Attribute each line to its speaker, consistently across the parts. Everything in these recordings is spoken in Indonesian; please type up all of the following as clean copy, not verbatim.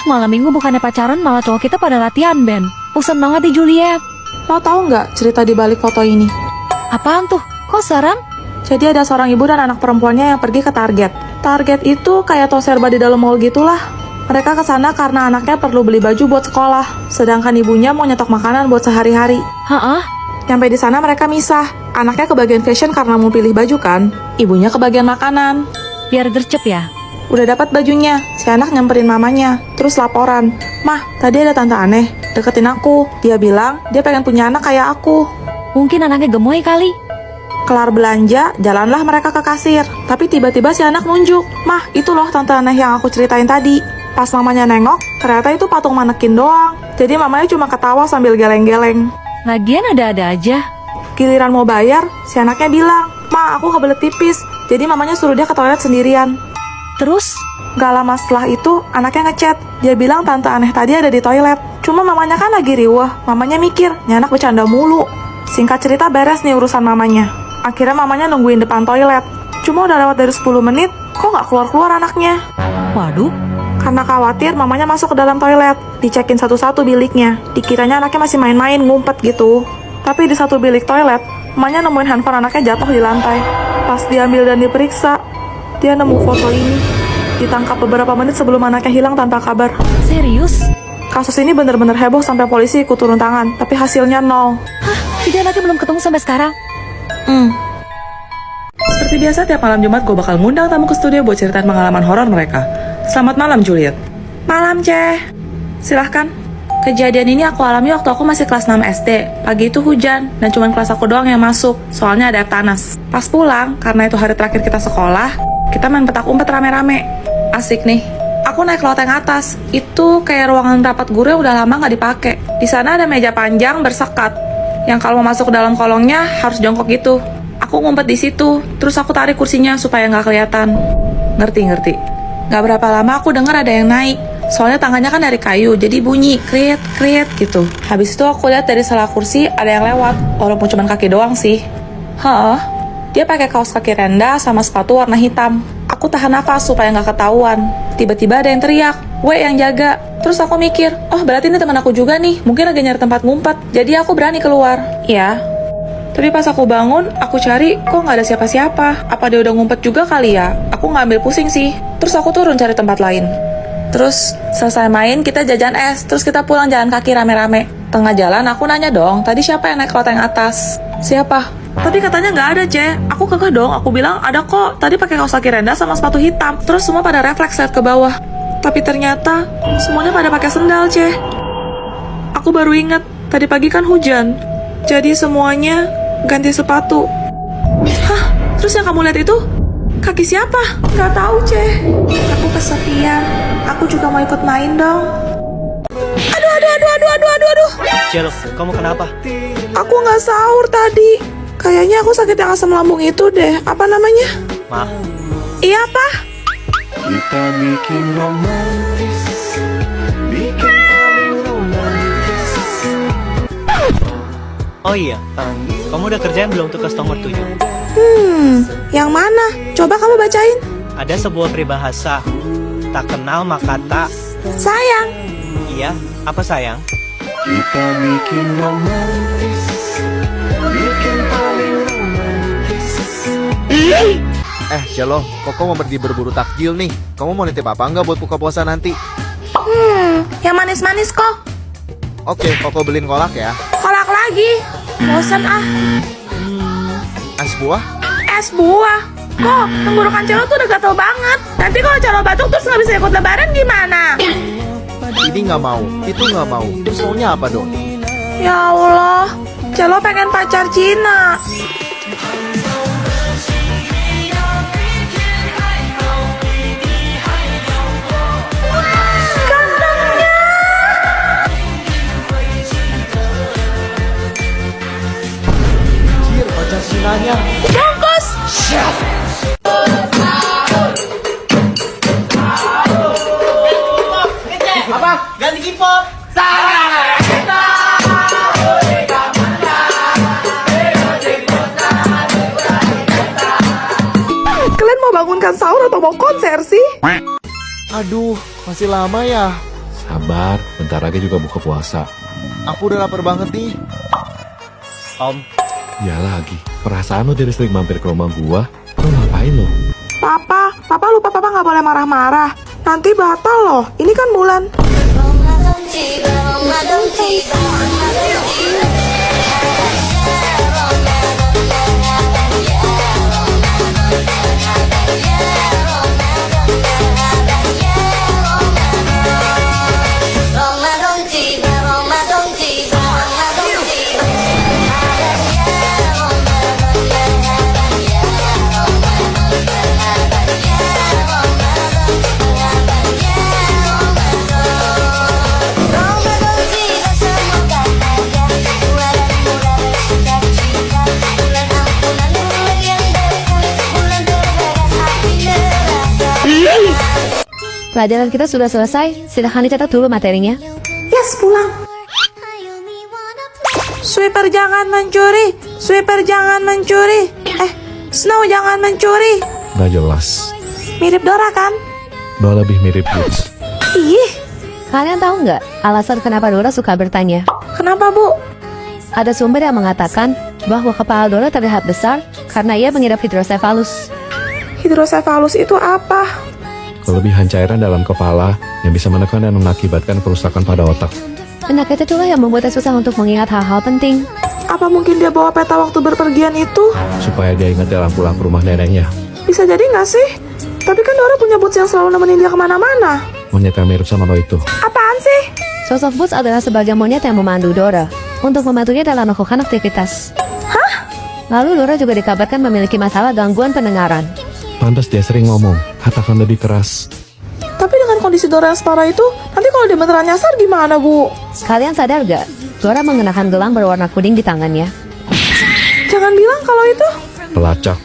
Speaker 1: malam minggu bukannya pacaran malah cowok kita pada latihan band. Bosan banget di Juliet.
Speaker 2: Lo tahu nggak cerita di balik foto ini?
Speaker 1: Apaan tuh? Kok serem?
Speaker 2: Jadi ada seorang ibu dan anak perempuannya yang pergi ke Target. Target itu kayak toko serba di dalam mall gitulah. Mereka ke sana karena anaknya perlu beli baju buat sekolah, sedangkan ibunya mau nyetok makanan buat sehari-hari.
Speaker 1: Hah?
Speaker 2: Nyampe di sana mereka misah. Anaknya ke bagian fashion karena mau pilih baju kan. Ibunya ke bagian makanan.
Speaker 1: Biar gercep ya?
Speaker 2: Udah dapat bajunya, si anak nyamperin mamanya, terus laporan. Mah, tadi ada tante aneh, deketin aku. Dia bilang, dia pengen punya anak kayak aku.
Speaker 1: Mungkin anaknya gemoy kali.
Speaker 2: Kelar belanja, jalanlah mereka ke kasir. Tapi tiba-tiba si anak nunjuk. Mah, itu loh tante aneh yang aku ceritain tadi. Pas mamanya nengok, ternyata itu patung manekin doang. Jadi mamanya cuma ketawa sambil geleng-geleng.
Speaker 1: Lagian ada-ada aja.
Speaker 2: Giliran mau bayar, si anaknya bilang, Ma, aku kebelet tipis. Jadi mamanya suruh dia ke toilet sendirian.
Speaker 1: Terus?
Speaker 2: Gak lama setelah itu, anaknya ngechat. Dia bilang tante aneh tadi ada di toilet. Cuma mamanya kan lagi riweh. Mamanya mikir, ini anak bercanda mulu. Singkat cerita beres nih urusan mamanya. Akhirnya mamanya nungguin depan toilet. Cuma udah lewat dari 10 menit, kok gak keluar-keluar anaknya?
Speaker 1: Waduh.
Speaker 2: Karena khawatir, mamanya masuk ke dalam toilet. Dicekin satu-satu biliknya. Dikiranya anaknya masih main-main, ngumpet gitu. Tapi di satu bilik toilet, mamanya nemuin handphone anaknya jatuh di lantai. Pas diambil dan diperiksa, dia nemu foto ini. Ditangkap beberapa menit sebelum anaknya hilang tanpa kabar.
Speaker 1: Serius?
Speaker 2: Kasus ini benar-benar heboh sampai polisi ikut turun tangan, tapi hasilnya nol.
Speaker 1: Hah? Jadi anaknya belum ketemu sampai sekarang?
Speaker 2: Seperti biasa, tiap malam Jumat gue bakal ngundang tamu ke studio buat ceritain pengalaman horor mereka. Selamat malam, Juliet. Malam, Ceh. Silahkan. Kejadian ini aku alami waktu aku masih kelas 6 SD. Pagi itu hujan, dan cuma kelas aku doang yang masuk, soalnya ada air panas. Pas pulang, karena itu hari terakhir kita sekolah, kita main petak umpet rame-rame. Asik nih. Aku naik loteng atas. Itu kayak ruangan rapat guru yang udah lama nggak dipakai. Di sana ada meja panjang bersekat, yang kalau mau masuk ke dalam kolongnya harus jongkok gitu. Aku ngumpet di situ, terus aku tarik kursinya supaya nggak kelihatan. Ngerti. Nggak berapa lama aku dengar ada yang naik. Soalnya tangannya kan dari kayu, jadi bunyi kriet gitu. Habis itu aku lihat dari sela kursi ada yang lewat, walaupun cuma kaki doang sih. Dia pakai kaos kaki rendah sama sepatu warna hitam. Aku tahan nafas supaya nggak ketahuan. Tiba-tiba ada yang teriak, "Weh, yang jaga." Terus aku mikir, oh berarti ini teman aku juga nih, mungkin lagi nyari tempat ngumpet. Jadi aku berani keluar. Ya. Tapi pas aku bangun, aku cari, kok nggak ada siapa-siapa. Apa dia udah ngumpet juga kali ya? Aku nggak ambil pusing sih. Terus aku turun cari tempat lain. Terus selesai main, kita jajan es. Terus kita pulang jalan kaki rame-rame. Tengah jalan aku nanya dong, tadi siapa yang naik loteng atas? Siapa? Tapi katanya nggak ada, Ce. Aku kekeh dong, aku bilang ada kok. Tadi pakai kaos kaki rendah sama sepatu hitam. Terus semua pada refleks lihat ke bawah. Tapi ternyata semuanya pada pakai sendal, Ce. Aku baru ingat, tadi pagi kan hujan. Jadi semuanya ganti sepatu. Hah? Terus yang kamu lihat itu? Kaki siapa? Nggak tahu, Ce. Aku kesepian. Aku juga mau ikut main dong. Aduh.
Speaker 3: Cielo, kamu kenapa?
Speaker 2: Aku nggak sahur tadi. Kayaknya aku sakit yang asam lambung itu deh. Apa namanya?
Speaker 3: Ma,
Speaker 2: Iya, Pak.
Speaker 4: Kita bikin romantis, bikin paling romantis.
Speaker 3: oh iya, kamu udah kerjain belum tugas nomor 7?
Speaker 2: Yang mana? Coba kamu bacain.
Speaker 3: Ada sebuah peribahasa, tak kenal maka tak.
Speaker 2: Sayang.
Speaker 3: Iya, apa sayang?
Speaker 4: Kita bikin romantis, bikin paling romantis.
Speaker 5: Cielo, Koko mau pergi berburu takjil nih. Kamu mau nitip apa nggak buat buka puasa nanti?
Speaker 2: Yang manis-manis kok.
Speaker 5: Oke, Koko beliin kolak ya.
Speaker 2: Kolak lagi. Bosan ah.
Speaker 5: Es buah?
Speaker 2: Es buah. Kok tenggorokan Celo tuh udah gatel banget. Nanti kalau Celo batuk terus nggak bisa ikut lebaran gimana?
Speaker 5: Ini nggak mau, itu nggak mau. Terus maunya apa dong?
Speaker 2: Ya Allah, Celo pengen pacar Cina.
Speaker 5: Jir, pacar Sinanya.
Speaker 2: Bungkus.
Speaker 3: Ganti K-pop!
Speaker 2: Kalian mau bangunkan sahur atau mau konser sih?
Speaker 5: Aduh, masih lama ya.
Speaker 6: Sabar, bentar lagi juga buka puasa.
Speaker 5: Aku udah lapar banget nih.
Speaker 3: Om,
Speaker 6: Ya lagi, perasaan lo jadi sering mampir ke rumah gua. Lo ngapain lo?
Speaker 2: Papa lupa papa nggak boleh marah-marah. Nanti batal loh. Ini kan bulan.
Speaker 1: Pelajaran kita sudah selesai, silahkan dicatat dulu materinya.
Speaker 2: Yes, pulang. Sweeper jangan mencuri. Sweeper jangan mencuri. Snow jangan mencuri.
Speaker 6: Gak jelas.
Speaker 2: Mirip Dora kan?
Speaker 6: Udah lebih mirip Boots.
Speaker 2: Ih,
Speaker 1: Kalian tahu nggak alasan kenapa Dora suka bertanya?
Speaker 2: kenapa Bu?
Speaker 1: Ada sumber yang mengatakan bahwa kepala Dora terlihat besar karena ia mengidap hidrosefalus.
Speaker 2: Hidrosefalus itu apa?
Speaker 6: Kelebihan cairan dalam kepala yang bisa menekan dan mengakibatkan kerusakan pada otak.
Speaker 1: Penyakit itulah yang membuatnya susah untuk mengingat hal-hal penting.
Speaker 2: Apa mungkin dia bawa peta waktu berpergian itu?
Speaker 6: Supaya dia ingat dalam pulang ke rumah neneknya.
Speaker 2: Bisa jadi nggak sih? Tapi kan Dora punya Boots yang selalu nemenin dia kemana-mana.
Speaker 6: Monyet yang mirip sama lo itu.
Speaker 2: Apaan sih?
Speaker 1: Sosok Boots adalah sebagai monyet yang memandu Dora untuk membantunya dalam melakukan aktivitas. Lalu Dora juga dikabarkan memiliki masalah gangguan pendengaran.
Speaker 6: Pantas dia sering ngomong, katakan lebih keras.
Speaker 2: Tapi dengan kondisi Dora yang separah itu, nanti kalau dia beneran nyasar gimana, Bu?
Speaker 1: Kalian sadar gak? Dora mengenakan gelang berwarna kuning di tangannya.
Speaker 2: Jangan bilang kalau itu.
Speaker 6: Pelacak.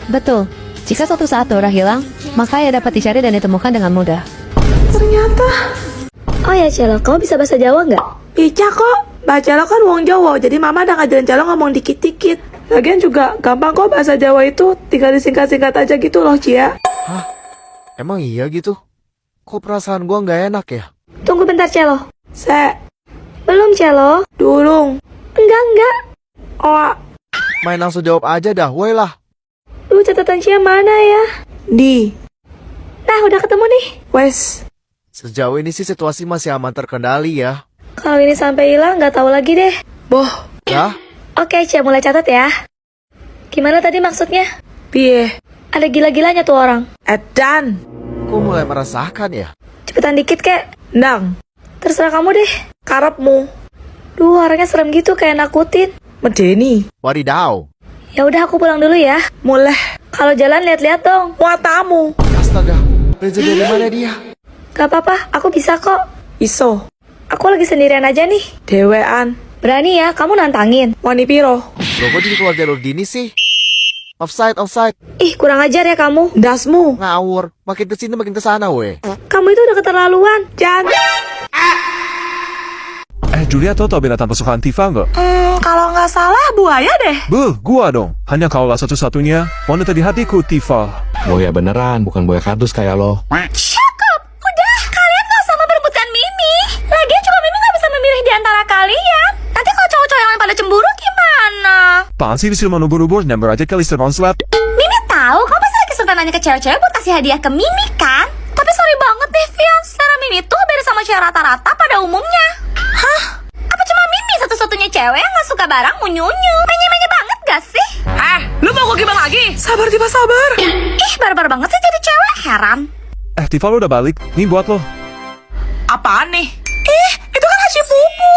Speaker 1: Betul, jika suatu saat Dora hilang, maka ia dapat dicari dan ditemukan dengan mudah.
Speaker 2: Ternyata.
Speaker 1: Oh ya Celo, kamu bisa bahasa Jawa nggak?
Speaker 2: Bisa kok. Baca lo kan wong Jawa, jadi mama udah ngajarin Celo ngomong dikit-dikit. Lagian juga gampang kok bahasa Jawa itu, tinggal disingkat-singkat aja gitu loh, Cia.
Speaker 5: Hah? Emang iya gitu? Kok perasaan gua nggak enak ya?
Speaker 1: Tunggu bentar Celo.
Speaker 2: Belum, Celo. Dulung.
Speaker 1: Enggak.
Speaker 2: Oh,
Speaker 5: Main langsung jawab aja dah, woi lah.
Speaker 1: Duh, catatan Cia mana ya?
Speaker 2: di.
Speaker 1: Nah, udah ketemu nih.
Speaker 2: Wes.
Speaker 5: Sejauh ini sih situasi masih aman terkendali ya.
Speaker 1: Kalau ini sampai hilang, nggak tahu lagi deh.
Speaker 2: Boh.
Speaker 5: Ya?
Speaker 1: Oke, Cia mulai catat ya. Gimana tadi maksudnya?
Speaker 2: Piye.
Speaker 1: Ada gila-gilanya tuh orang.
Speaker 2: Edan.
Speaker 5: Kok mulai merasakan ya?
Speaker 1: Cepetan dikit kek.
Speaker 2: Nang.
Speaker 1: Terserah kamu deh.
Speaker 2: Karepmu.
Speaker 1: Duh, orangnya serem gitu kayak nakutin.
Speaker 2: Medeni.
Speaker 5: Wadidaw.
Speaker 1: Ya udah aku pulang dulu ya.
Speaker 2: Mulai.
Speaker 1: Kalau jalan lihat-lihat dong.
Speaker 2: Muatamu.
Speaker 5: Astaga, Reza dari mana dia?
Speaker 1: Gak apa-apa, aku bisa kok.
Speaker 2: Iso.
Speaker 1: Aku lagi sendirian aja nih.
Speaker 2: Dewean.
Speaker 1: Berani ya, kamu nantangin.
Speaker 2: Wani piro.
Speaker 5: Loh kok jadi keluar jalur gini sih? Offside.
Speaker 1: Ih, kurang ajar ya kamu.
Speaker 2: Dasmu.
Speaker 5: Ngawur. Makin kesini makin kesana weh.
Speaker 1: Kamu itu udah keterlaluan.
Speaker 2: Jan.
Speaker 7: Julia tahu binatang kesukaan Tifa nggak?
Speaker 2: Kalau nggak salah buaya deh.
Speaker 7: Gua dong. Hanya kaulah satu-satunya wanita di hatiku, Tifa.
Speaker 6: Buaya beneran, bukan buaya kardus kayak lo.
Speaker 1: Cukup, udah. Kalian gak usah memperebutkan Mimi. Lagian juga Mimi gak bisa memilih di antara kalian. Nanti kalau cowok-cowok yang lain pada cemburu gimana?
Speaker 7: Apaan sih disuruh menubur-ubur? Nyamber aja ke lister konslet.
Speaker 1: Mimi tahu, kamu pasti lagi suka nanya ke cewek-cewek buat kasih hadiah ke Mimi kan? Tapi sorry banget deh, Vian. Selera Mimi tuh beda sama cewek rata-rata pada umumnya. Hah? Apa cuma Mimi satu-satunya cewek yang gak suka barang unyu-unyu? Menye-menye banget gak sih?
Speaker 2: Lu mau gue gimana lagi? Sabar, Tifa, sabar.
Speaker 1: Ih, barbar banget sih jadi cewek, heran.
Speaker 7: Tifa lo udah balik. Nih buat lo.
Speaker 2: Apaan nih? Ih, itu kan Haji Pupu.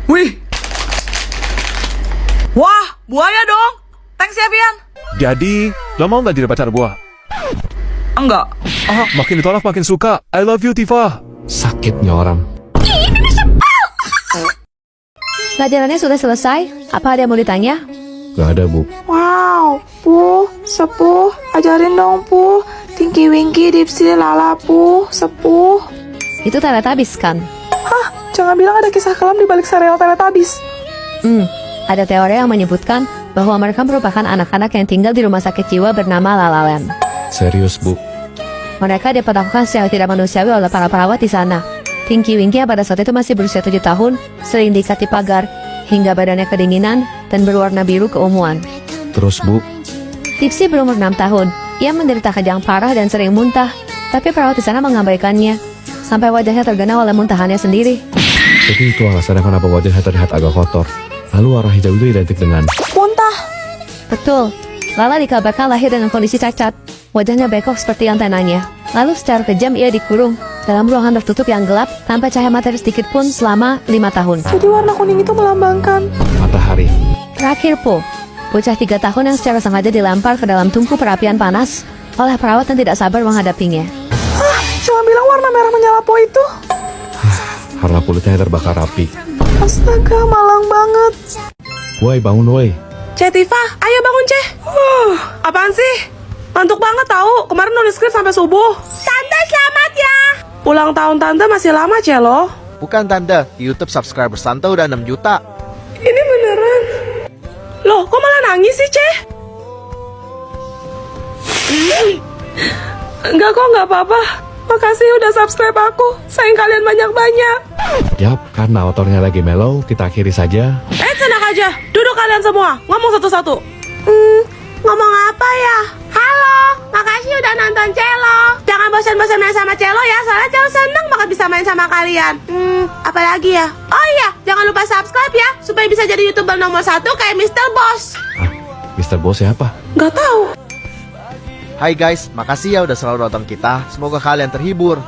Speaker 2: Wih. Wah, buaya dong. Thanks ya, Vian.
Speaker 7: Jadi, lo mau nggak jadi pacar gua?
Speaker 2: Enggak.
Speaker 7: Makin ditolak makin suka. I love you, Tifa.
Speaker 6: Sakitnya orang.
Speaker 1: Pelajarannya sudah selesai. Apa ada yang mau ditanya?
Speaker 6: Gak ada, Bu.
Speaker 2: Wow, Pu, Sepuh, ajarin dong, Pu. Tinky Winky, Dipsy, Lala, Pu, Sepuh.
Speaker 8: Itu Teletubbies kan?
Speaker 2: Hah, jangan bilang ada kisah kelam di balik serial Teletubbies.
Speaker 8: Ada teori yang menyebutkan bahwa mereka merupakan anak-anak yang tinggal di rumah sakit jiwa bernama La La Land.
Speaker 6: Serius, Bu.
Speaker 8: Mereka diperlakukan secara tidak manusiawi oleh para perawat di sana. Tinky Winky yang pada saat itu masih berusia 7 tahun, sering diikat di pagar, hingga badannya kedinginan dan berwarna biru keunguan.
Speaker 6: Terus, Bu,
Speaker 8: Tipsy berumur 6 tahun. Ia menderita kejang parah dan sering muntah, tapi perawat di sana mengabaikannya, sampai wajahnya tergenang oleh muntahannya sendiri.
Speaker 6: jadi itu alasannya kenapa wajahnya terlihat agak kotor. Lalu warna hijau itu identik dengan...
Speaker 2: Muntah.
Speaker 8: Betul, Lala dikabarkan lahir dengan kondisi cacat. Wajahnya bengkok seperti antenanya. Lalu secara kejam ia dikurung dalam ruangan tertutup yang gelap tanpa cahaya matahari sedikit pun selama 5 tahun.
Speaker 2: Jadi warna kuning itu melambangkan...
Speaker 6: matahari.
Speaker 8: Terakhir Po, bocah 3 tahun yang secara sengaja dilempar ke dalam tungku perapian panas oleh perawat yang tidak sabar menghadapinya.
Speaker 2: Jangan bilang warna merah menyala Po itu.
Speaker 6: Karena kulitnya terbakar api.
Speaker 2: Astaga, malang banget.
Speaker 6: Woi, bangun woi.
Speaker 2: Tifa, ayo bangun, Ceh. Apaan sih? Ngantuk banget tahu. Kemarin nulis skrip sampai subuh. Tante, selamat ya. Ulang tahun Tante masih lama, Ceh, loh.
Speaker 5: Bukan Tante, di YouTube subscriber Tante udah 6 juta.
Speaker 2: Ini beneran. Loh, kok malah nangis sih, Ceh? Enggak kok, enggak apa-apa. Makasih udah subscribe aku. Sayang kalian banyak-banyak.
Speaker 6: Yap, karena autornya lagi mellow, kita akhiri saja.
Speaker 2: Tenang aja. Duduk kalian semua. Ngomong satu-satu. Ngomong apa ya? Halo, makasih udah nonton Celo. Jangan bosan-bosan main sama Celo ya, soalnya Celo seneng banget bisa main sama kalian. Apalagi ya? Oh iya, jangan lupa subscribe ya, supaya bisa jadi YouTuber nomor 1 kayak Mr. Boss.
Speaker 6: Ah, Mr. Boss siapa?
Speaker 2: Nggak tahu.
Speaker 5: Hai guys, makasih ya udah selalu nonton kita. Semoga kalian terhibur.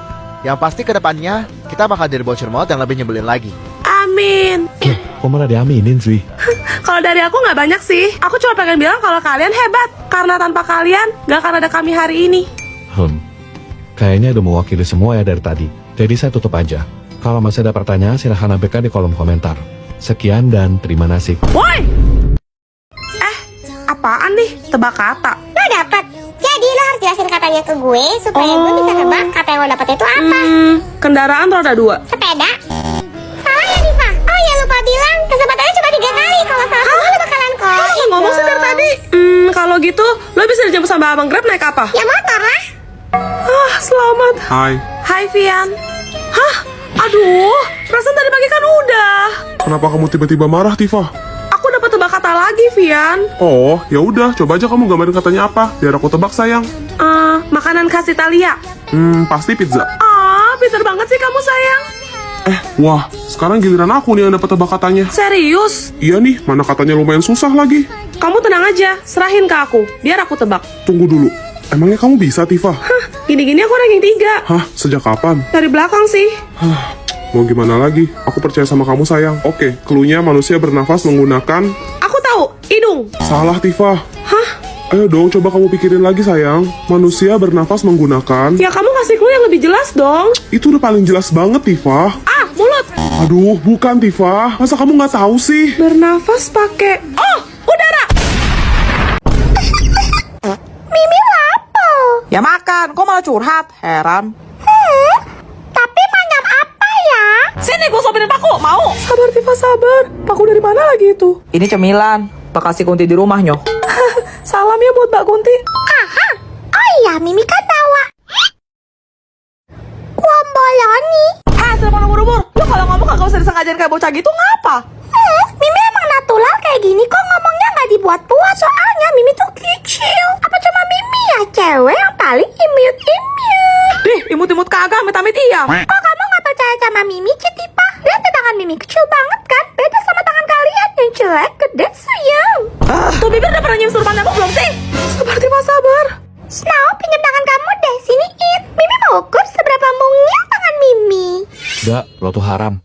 Speaker 5: Yang pasti kedepannya kita bakal jadi bocor maut yang lebih nyebelin lagi.
Speaker 2: Amin.
Speaker 6: Kok malah diaminin sih?
Speaker 2: Kalau dari aku nggak banyak sih. Aku cuma pengen bilang kalau kalian hebat. Karena tanpa kalian, nggak akan ada kami hari ini.
Speaker 6: Kayaknya udah mewakili semua ya dari tadi. Jadi saya tutup aja. Kalau masih ada pertanyaan, silahkan abaikan di kolom komentar. Sekian dan terima kasih.
Speaker 2: Woi! Apaan nih? Tebak kata.
Speaker 9: Lo dapet. Jadi lo harus jelasin katanya ke gue supaya gue bisa nebak kata yang lo dapet itu apa.
Speaker 2: Kendaraan roda 2.
Speaker 9: Sepeda. Salah ya Diva. Oh ya lupa bilang kesempatannya cuma 3 kali. Kalau salah semua lo bakalan kok.
Speaker 2: Ngomong sih dari tadi. Kalau gitu, lo bisa dijemput sama abang Grab naik apa?
Speaker 9: Ya motor lah.
Speaker 2: Selamat.
Speaker 7: Hai,
Speaker 2: Hai Vian. Hah? Aduh, perasaan tadi pagi kan udah.
Speaker 7: kenapa kamu tiba-tiba marah, Tifa?
Speaker 2: Aku dapat tebak kata lagi, Vian.
Speaker 7: Oh, ya udah, coba aja kamu gambarin katanya apa, biar aku tebak sayang.
Speaker 2: Makanan khas Italia.
Speaker 7: Pasti pizza.
Speaker 2: Pinter banget sih kamu sayang.
Speaker 7: Wah, sekarang giliran aku nih yang dapat tebak katanya.
Speaker 2: Serius?
Speaker 7: Iya nih, mana katanya lumayan susah lagi.
Speaker 2: Kamu tenang aja, serahin ke aku, biar aku tebak.
Speaker 7: Tunggu dulu, emangnya kamu bisa, Tifa?
Speaker 2: Gini-gini aku ranking 3.
Speaker 7: Hah, sejak kapan?
Speaker 2: Dari belakang sih.
Speaker 7: Mau gimana lagi? Aku percaya sama kamu sayang. Oke, cluenya manusia bernafas menggunakan...
Speaker 2: Aku tahu, hidung.
Speaker 7: Salah, Tifa.
Speaker 2: Hah?
Speaker 7: Ayo dong, coba kamu pikirin lagi sayang. Manusia bernafas menggunakan...
Speaker 2: Ya kamu kasih clue yang lebih jelas dong.
Speaker 7: Itu udah paling jelas banget, Tifa.
Speaker 2: Mulut.
Speaker 7: Aduh, bukan Tifa. Masa kamu nggak tahu sih?
Speaker 2: Bernafas pakai... Oh, udara.
Speaker 9: Mimi lapo.
Speaker 2: Ya makan, kok malah curhat? Heran.
Speaker 9: Tapi macam apa ya?
Speaker 2: Sini gue sopirin paku, mau? Sabar Tifa, sabar. Paku dari mana lagi itu? Ini cemilan, bakal si Kunti di rumah nyoh. Salam ya buat Mbak Kunti.
Speaker 9: Aha. Oh iya, Mimi kan bawa Kuomboloni.
Speaker 2: Selama umur-umur, lu kalau ngomong kagak usah disengajain kayak bocah gitu, ngapa?
Speaker 9: Mimi emang natural kayak gini kok, ngomongnya nggak dibuat-buat. Soalnya Mimi tuh kecil. Apa cuma Mimi ya cewek yang paling imut-imut?
Speaker 2: Dih, imut-imut kagak, amit-amit iya.
Speaker 9: Kok kamu nggak percaya sama Mimi, Citipa? Lihat tuh tangan Mimi kecil banget kan? Beda sama tangan kalian yang jelek, gede, sayang.
Speaker 2: Tuh bibir udah pernah nyium surupan nyamuk belum sih? Sabar Tifa, sabar.
Speaker 9: Snow, pinjam tangan kamu deh. Sini, It. Mimi mau ukur seberapa mungil tangan Mimi.
Speaker 6: Enggak, lo tuh haram.